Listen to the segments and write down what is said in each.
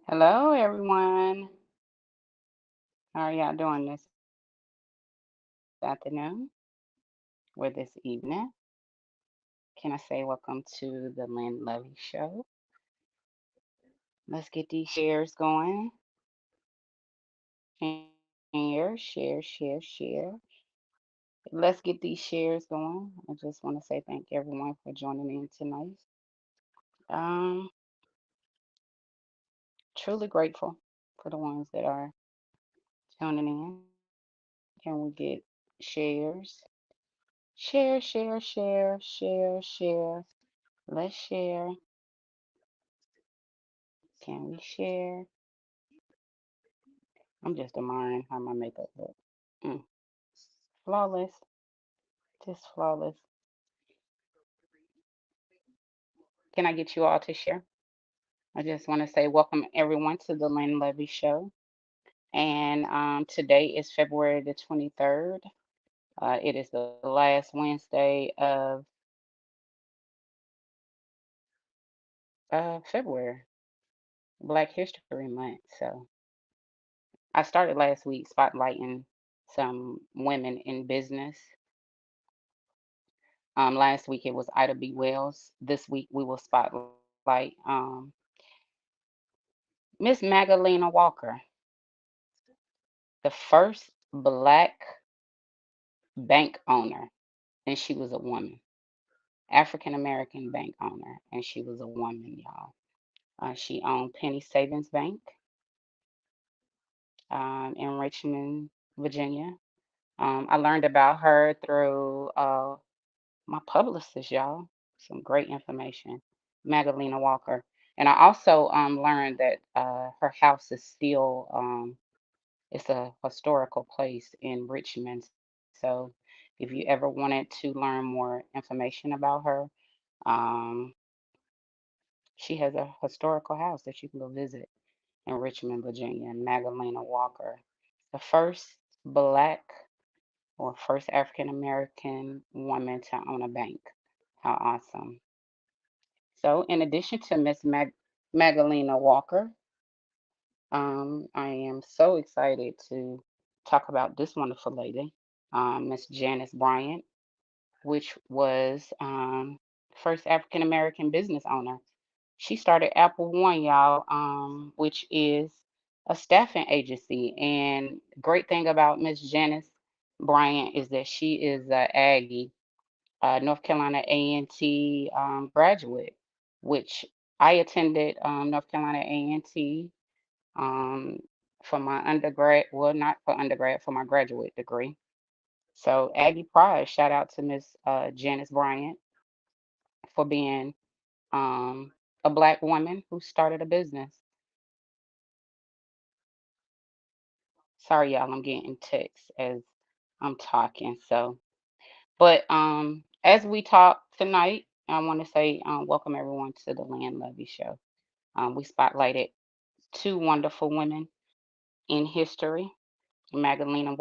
Hello, everyone. How are y'all doing this afternoon or this evening? Can I say welcome to the Lynn Lovee Show? Let's get these shares going. Share, share, share, share. Let's get these shares going. I just want to say thank everyone for joining in tonight. Um, Truly grateful for the ones that are tuning in. Can we get shares? Share, share, share, share, share. Let's share. Can we share? I'm just admiring how my makeup looks. Mm. Flawless, just flawless. Can I get you all to share? I just want to say welcome everyone to the Lynn Levy Show. And today is February the 23rd. It is the last Wednesday of February, Black History Month. So I started last week spotlighting some women in business. Last week it was Ida B. Wells. This week we will spotlight Miss Magdalena Walker, the first black bank owner, and she was a woman, African American bank owner, and she was a woman, y'all. She owned Penny Savings Bank in Richmond, Virginia. I learned about her through my publicist, y'all. Some great information, Magdalena Walker. And I also learned that her house is still it's a historical place in Richmond. So if you ever wanted to learn more information about her, um, she has a historical house that you can go visit in Richmond, Virginia. Magdalena Walker, the first black or first African American woman to own a bank. How awesome. So, in addition to Magdalena Walker, I am so excited to talk about this wonderful lady, Miss Janice Bryant, which was first African American business owner. She started Apple One, y'all, which is a staffing agency. And great thing about Miss Janice Bryant is that she is a Aggie, North Carolina A&T graduate, which I attended North Carolina A&T um, for my undergrad, well, not for undergrad, for my graduate degree. So Aggie Pride, shout out to Miss Janice Bryant for being um, a black woman who started a business. Sorry, y'all, I'm getting texts as I'm talking. So, but as we talk tonight, I want to say welcome everyone to the Land Lovey Show. We spotlighted two wonderful women in history, Magdalena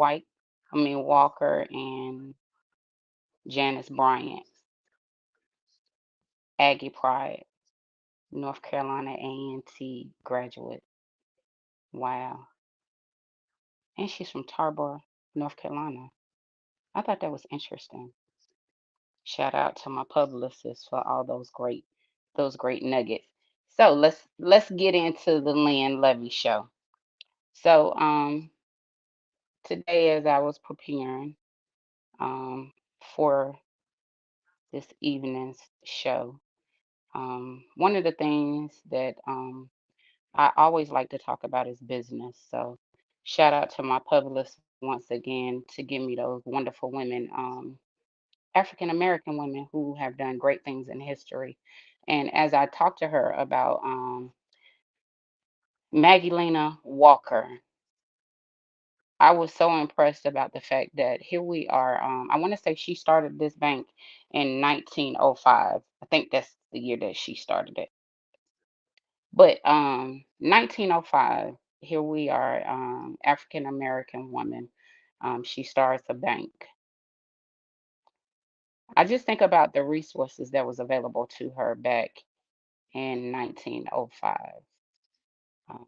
Walker, and Janice Bryant, Aggie Pride, North Carolina A&T graduate. Wow. And she's from Tarboro, North Carolina. I thought that was interesting. Shout out to my publicist for all those great nuggets. So let's get into the Lynn Levy show. So today as I was preparing for this evening's show, one of the things that I always like to talk about is business. So shout out to my publicist once again to give me those wonderful women, African American women who have done great things in history. And as I talked to her about Magdalena Walker, I was so impressed about the fact that here we are. I want to say she started this bank in 1905. I think that's the year that she started it. But 1905, here we are, African American woman. She starts a bank. I just think about the resources that was available to her back in 1905. Um,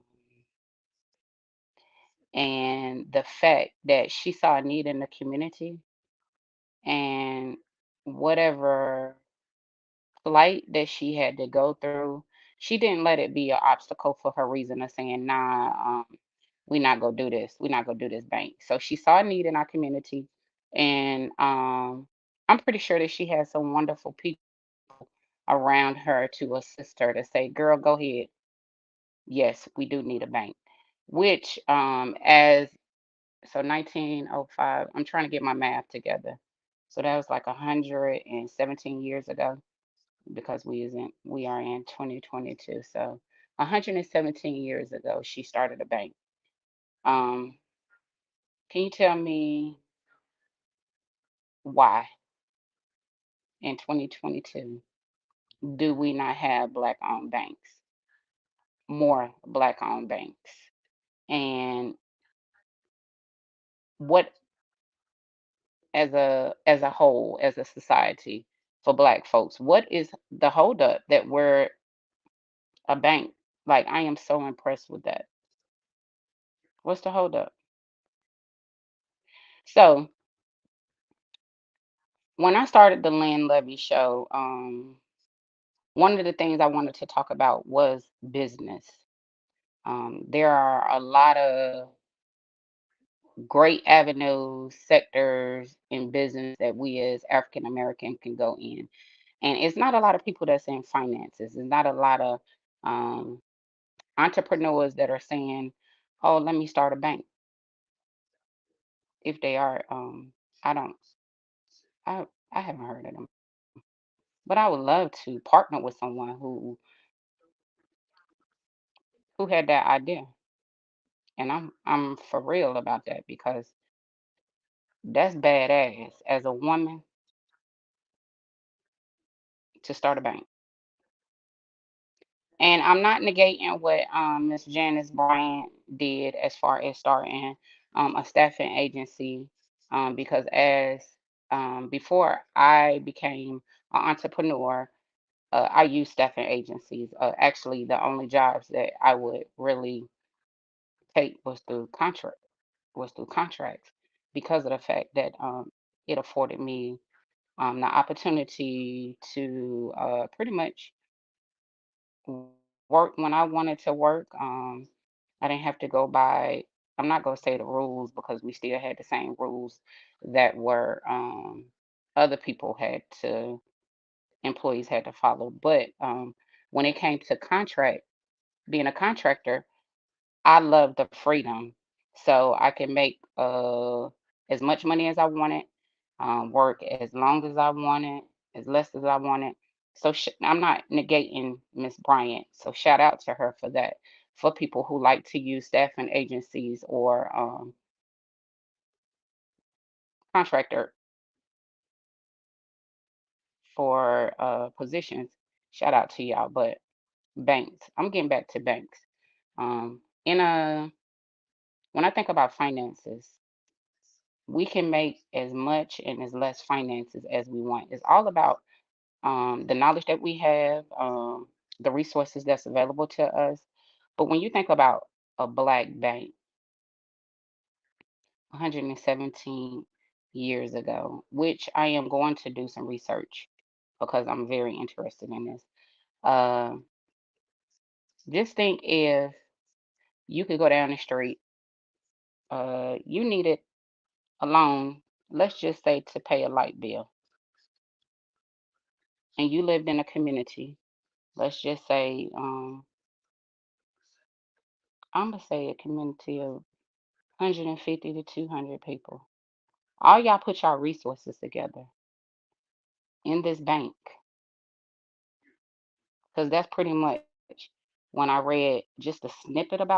and the fact that she saw a need in the community and whatever plight that she had to go through, she didn't let it be an obstacle for her reason of saying, nah, we're not gonna do this. We're not gonna do this bank. So she saw a need in our community, and I'm pretty sure that she had some wonderful people around her to assist her to say, girl, go ahead. Yes, we do need a bank. Which as so 1905, I'm trying to get my math together. So that was like 117 years ago because we are in 2022. So 117 years ago, she started a bank. Um, can you tell me why in 2022 do we not have black-owned banks? More black-owned banks. And what as a whole, as a society for black folks, what is the holdup that we're a bank? Like I am so impressed with that. What's the holdup? So when I started the Lynn Lovee show, one of the things I wanted to talk about was business. There are a lot of great avenues, sectors in business that we as African American can go in. And it's not a lot of people that's in finances. It's not a lot of um, entrepreneurs that are saying, "Oh, let me start a bank." If they are, I don't, I haven't heard of them. But I would love to partner with someone who had that idea. And I'm for real about that because that's badass as a woman to start a bank. And I'm not negating what Miss Janice Bryant did as far as starting a staffing agency, because as before I became an entrepreneur, I used staffing agencies. Actually, the only jobs that I would really take was through contracts because of the fact that it afforded me the opportunity to pretty much w- work when I wanted to work. I didn't have to go by, I'm not going to say the rules because we still had the same rules that were other people had to, employees had to follow. But when it came to being a contractor, I love the freedom. So I can make as much money as I wanted, work as long as I wanted, as less as I wanted. So I'm not negating Miss Bryant. So shout out to her for that. For people who like to use staffing agencies or contractor for positions, shout out to y'all. But banks, I'm getting back to banks. In a When I think about finances, we can make as much and as less finances as we want. It's all about the knowledge that we have, the resources that's available to us. But when you think about a black bank 117 years ago, which I am going to do some research because I'm very interested in this. Uh, just think if you could go down the street, you needed a loan, let's just say to pay a light bill, and you lived in a community, let's just say, I'm gonna say a community of 150 to 200 people. All y'all put y'all resources together in this bank, because that's pretty much when I read just a snippet about her,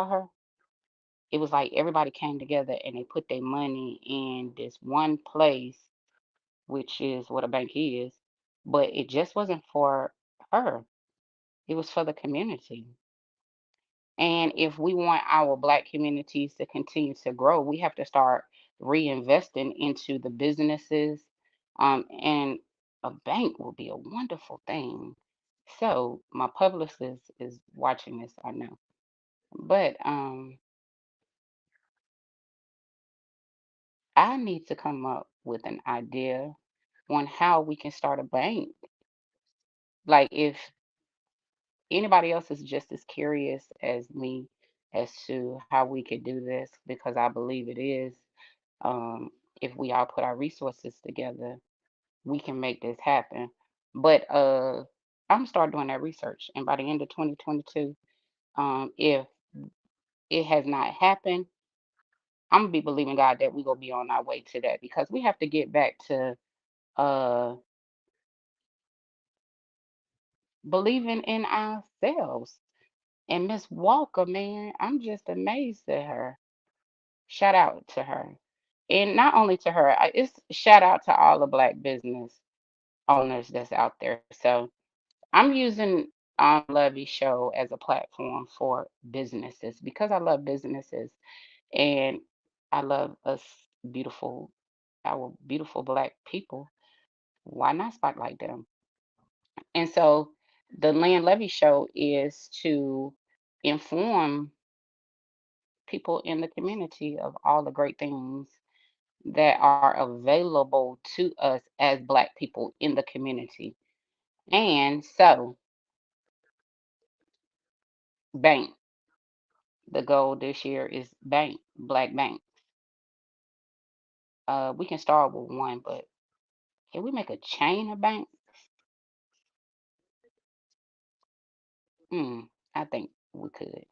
it was like everybody came together and they put their money in this one place, which is what a bank is, but it just wasn't for her, it was for the community. And if we want our Black communities to continue to grow, we have to start reinvesting into the businesses. And a bank will be a wonderful thing. So my publicist is watching this, I know. But I need to come up with an idea on how we can start a bank. Like if anybody else is just as curious as me as to how we could do this, because I believe it is. If we all put our resources together, we can make this happen. But I'm gonna start doing that research, and by the end of 2022, if it has not happened, I'm gonna be believing God that we gonna be on our way to that, because we have to get back to uh believing in ourselves. And Miss Walker, man, I'm just amazed at her. Shout out to her. And not only to her, it's shout out to all the Black business owners that's out there. So I'm using Lovey Show as a platform for businesses, because I love businesses, and I love us beautiful, our beautiful Black people. Why not spotlight them? And so the Lynn Levy Show is to inform people in the community of all the great things that are available to us as Black people in the community. And so, bank. The goal this year is bank, Black bank. We can start with one, but can we make a chain of banks? Hmm, I think we could.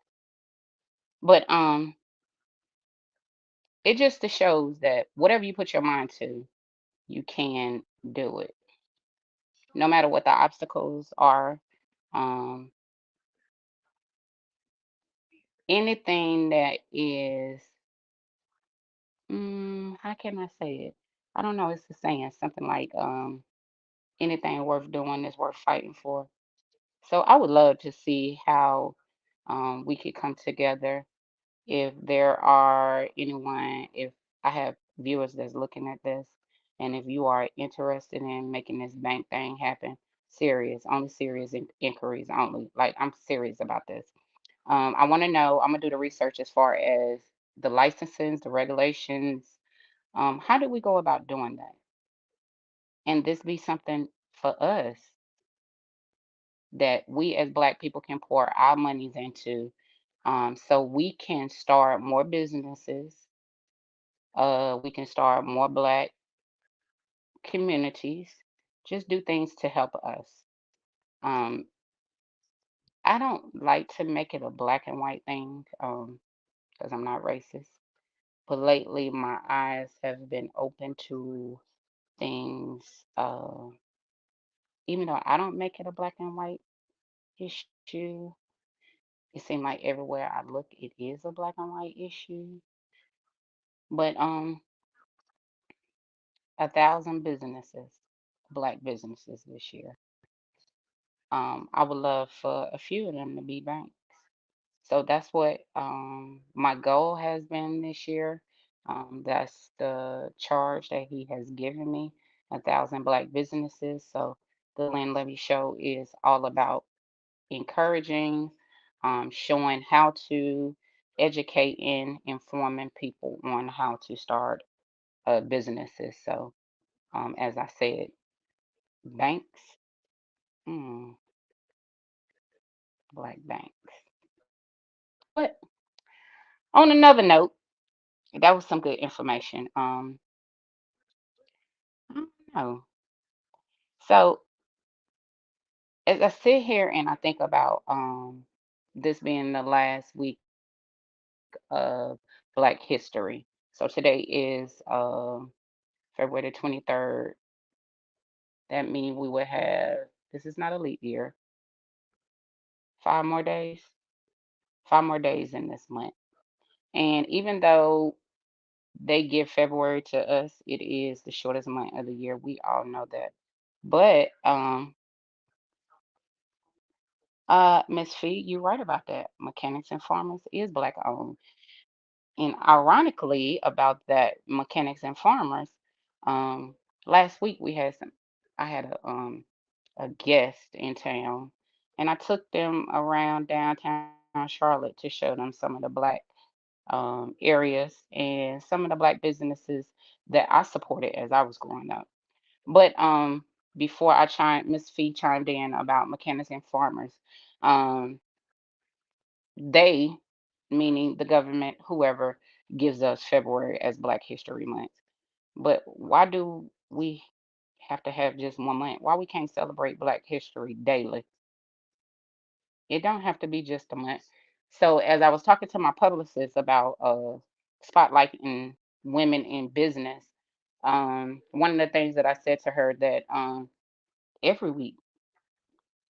But it just shows that whatever you put your mind to, you can do it, no matter what the obstacles are. Um, Anything that is, how can I say it? I don't know. It's the saying something like, anything worth doing is worth fighting for. So I would love to see how we could come together. If there are anyone, if I have viewers that's looking at this, and if you are interested in making this bank thing happen, serious, only serious inquiries only. Like, I'm serious about this. I want to know, I'm gonna do the research as far as the licenses, the regulations. How do we go about doing that? And this be something for us that we as Black people can pour our monies into, so we can start more businesses. We can start more Black communities. Just do things to help us. Um, I don't like to make it a black and white thing, because I'm not racist. But lately, my eyes have been open to things. Even though I don't make it a black and white issue, it seems like everywhere I look, it is a black and white issue. But 1,000 businesses, Black businesses this year. I would love for a few of them to be banks. So that's what my goal has been this year. That's the charge that he has given me, 1,000 Black businesses. So the Land Levy Show is all about encouraging, showing how to educate and informing people on how to start businesses. So as I said, banks, mm, Black banks. But on another note, that was some good information. I don't know. So as I sit here and I think about this being the last week of Black History. So today is February the 23rd. That means we would have, this is not a leap year, 5 more days, 5 more days in this month. And even though they give February to us, it is the shortest month of the year. We all know that. But Miss Fee, you're right about that. Mechanics and Farmers is Black owned. And ironically, about that Mechanics and Farmers, um, last week I had a guest in town, and I took them around downtown. Charlotte to show them some of the black areas and some of the black businesses that I supported as I was growing up. But before Miss Fee chimed in about mechanics and farmers. Um, they, meaning the government, whoever gives us February as Black History Month. But why do we have to have just 1 month? Why we can't celebrate Black History daily? It don't have to be just a month. So as I was talking to my publicist about spotlighting women in business, one of the things that I said to her that every week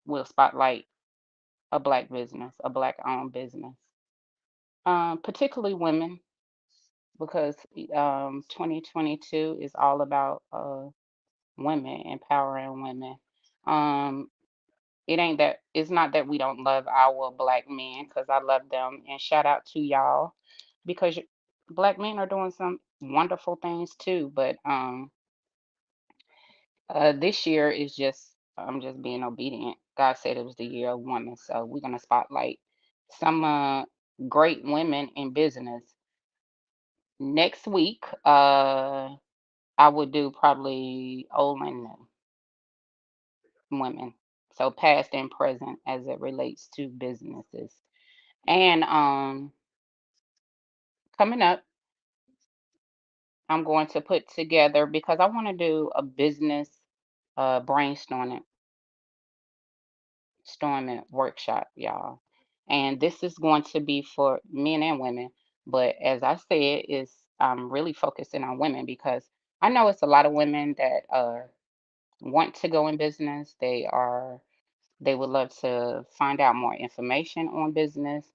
we'll spotlight a black business, a black owned business, particularly women, because 2022 is all about women, empowering women. Um, it ain't that it's not that we don't love our black men, because I love them, and shout out to y'all because black men are doing some wonderful things too. But this year is just I'm just being obedient. God said it was the year of woman, so we're gonna spotlight some great women in business. Next week, I would do probably old and new women, so past and present as it relates to businesses. And coming up, I'm going to put together because I want to do a business brainstorming workshop, y'all. And this is going to be for men and women. But as I said, is I'm really focusing on women because I know it's a lot of women that want to go in business. They would love to find out more information on business.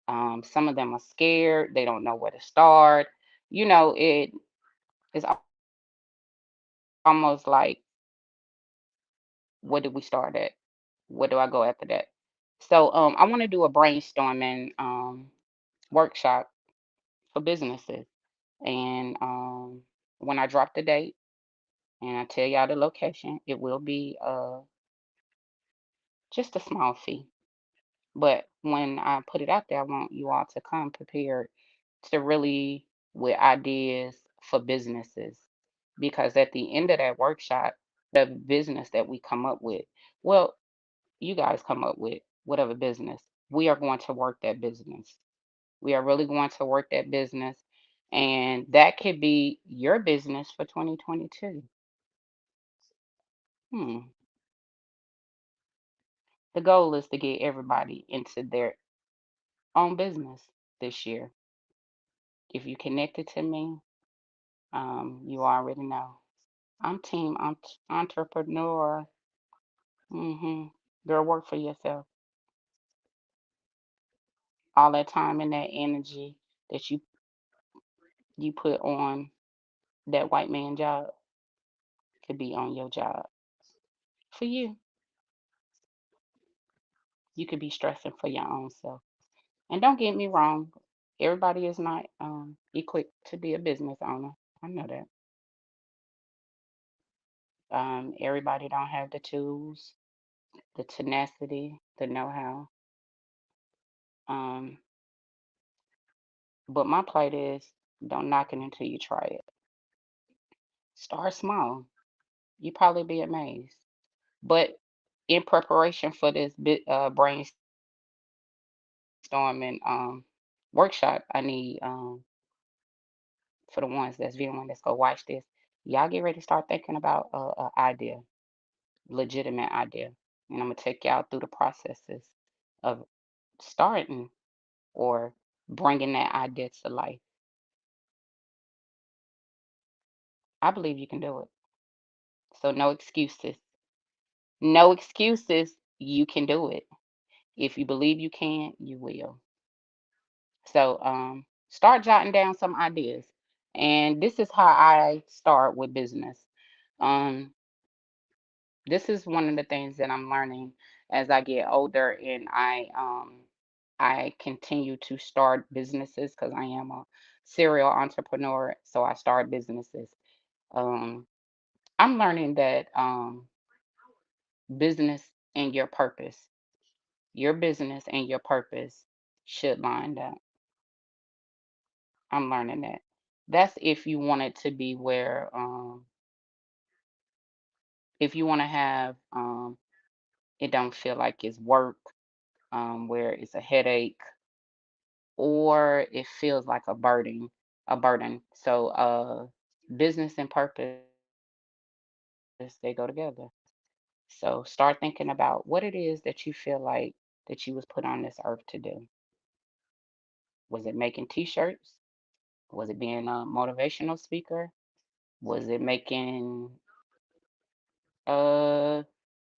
Some of them are scared. They don't know where to start. It is almost like, where do we start at? Where do I go after that? So I want to do a brainstorming workshop for businesses. And when I drop the date and I tell y'all the location, it will be just a small fee. But when I put it out there, I want you all to come prepared to really with ideas for businesses. Because at the end of that workshop, the business that we come up with, well, you guys come up with whatever business, we are going to work that business. We are really going to work that business. And that could be your business for 2022. Hmm. The goal is to get everybody into their own business this year. If you connected to me, you already know. I'm team entrepreneur. Girl, work for yourself. All that time and that energy that you put on that white man job could be on your job. For you, you could be stressing for your own self. And don't get me wrong, everybody is not equipped to be a business owner. I know that. Everybody don't have the tools, the tenacity, the know-how. Um, but my plight is don't knock it until you try it. Start small. You probably be amazed. But in preparation for this brainstorming workshop, I need for the ones that's viewing that's gonna watch this, y'all get ready to start thinking about a idea, legitimate idea, and I'm gonna take y'all through the processes of starting or bringing that idea to life. I believe you can do it. So no excuses. No excuses. You can do it. If you believe you can, you will. So start jotting down some ideas. And this is how I start with business. Um, this is one of the things that I'm learning as I get older and I continue to start businesses because I am a serial entrepreneur. So I start businesses. Um, I'm learning that business and your purpose, your business and your purpose. should line up. I'm learning that. That's if you want it to be where, if you want to have, it don't feel like it's work, where it's a headache, or it feels like a burden. So, business and purpose, they go together. So start thinking about what it is that you feel like that you was put on this earth to do. Was it making t-shirts? Was it being a motivational speaker? Was it making uh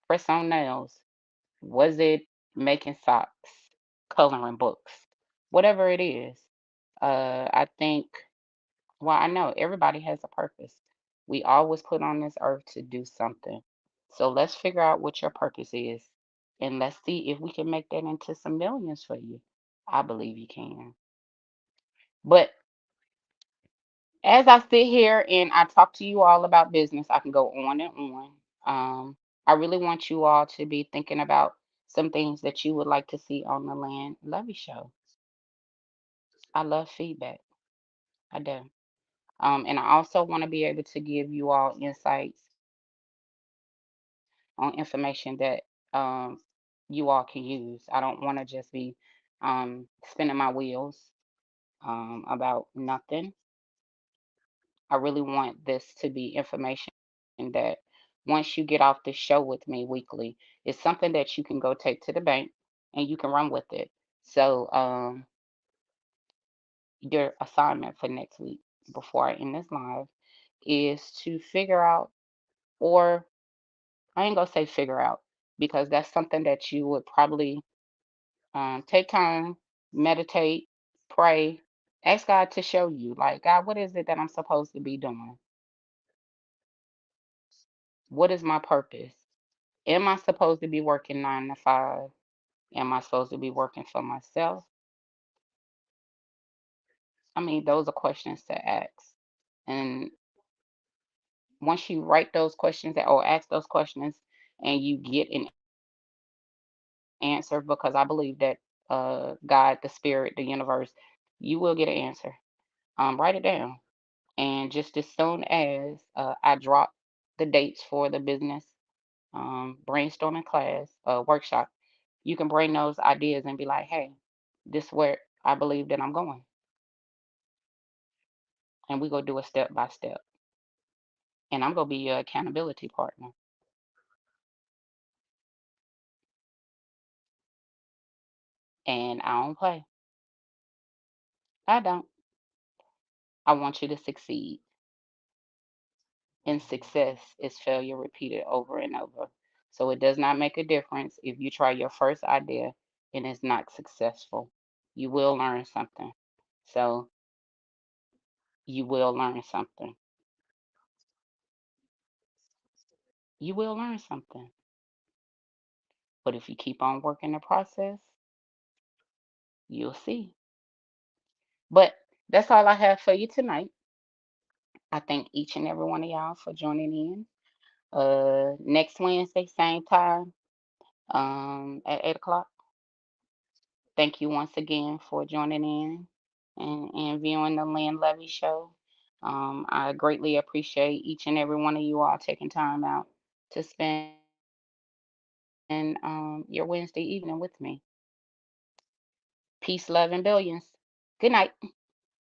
press on nails? Was it making socks, coloring books? Whatever it is. I think, well, I know everybody has a purpose. We always put on this earth to do something. So let's figure out what your purpose is, and let's see if we can make that into some millions for you. I believe you can. But as I sit here and I talk to you all about business, I can go on and on. I really want you all to be thinking about some things that you would like to see on the Land Lovey Show. I love feedback. I do. And I also want to be able to give you all insights on information that, you all can use. I don't want to just be, spinning my wheels, about nothing. I really want this to be information that once you get off the show with me weekly, it's something that you can go take to the bank and you can run with it. So, your assignment for next week before I end this live is to figure out, or I ain't gonna say figure out, because that's something that you would probably, take time, meditate, pray, ask God to show you, like, God, what is it that I'm supposed to be doing? What is my purpose? Am I supposed to be working 9 to 5? Am I supposed to be working for myself? I mean, those are questions to ask. And once you write those questions or ask those questions and you get an answer, because I believe that, God, the spirit, the universe, you will get an answer. Write it down. And just as soon as, I drop the dates for the business, brainstorming class, workshop, you can bring those ideas and be like, hey, this is where I believe that I'm going. And we go do it step by step. And I'm gonna be your accountability partner. And I don't play. I don't. I want you to succeed. And success is failure repeated over and over. So it does not make a difference if you try your first idea and it's not successful. You will learn something. So you will learn something. You will learn something. But if you keep on working the process, you'll see. But that's all I have for you tonight. I thank each and every one of y'all for joining in. Next Wednesday, same time, at 8 o'clock. Thank you once again for joining in and viewing the Lynn Levy Show. I greatly appreciate each and every one of you all taking time out to spend, your Wednesday evening with me. Peace, love, and billions. Good night.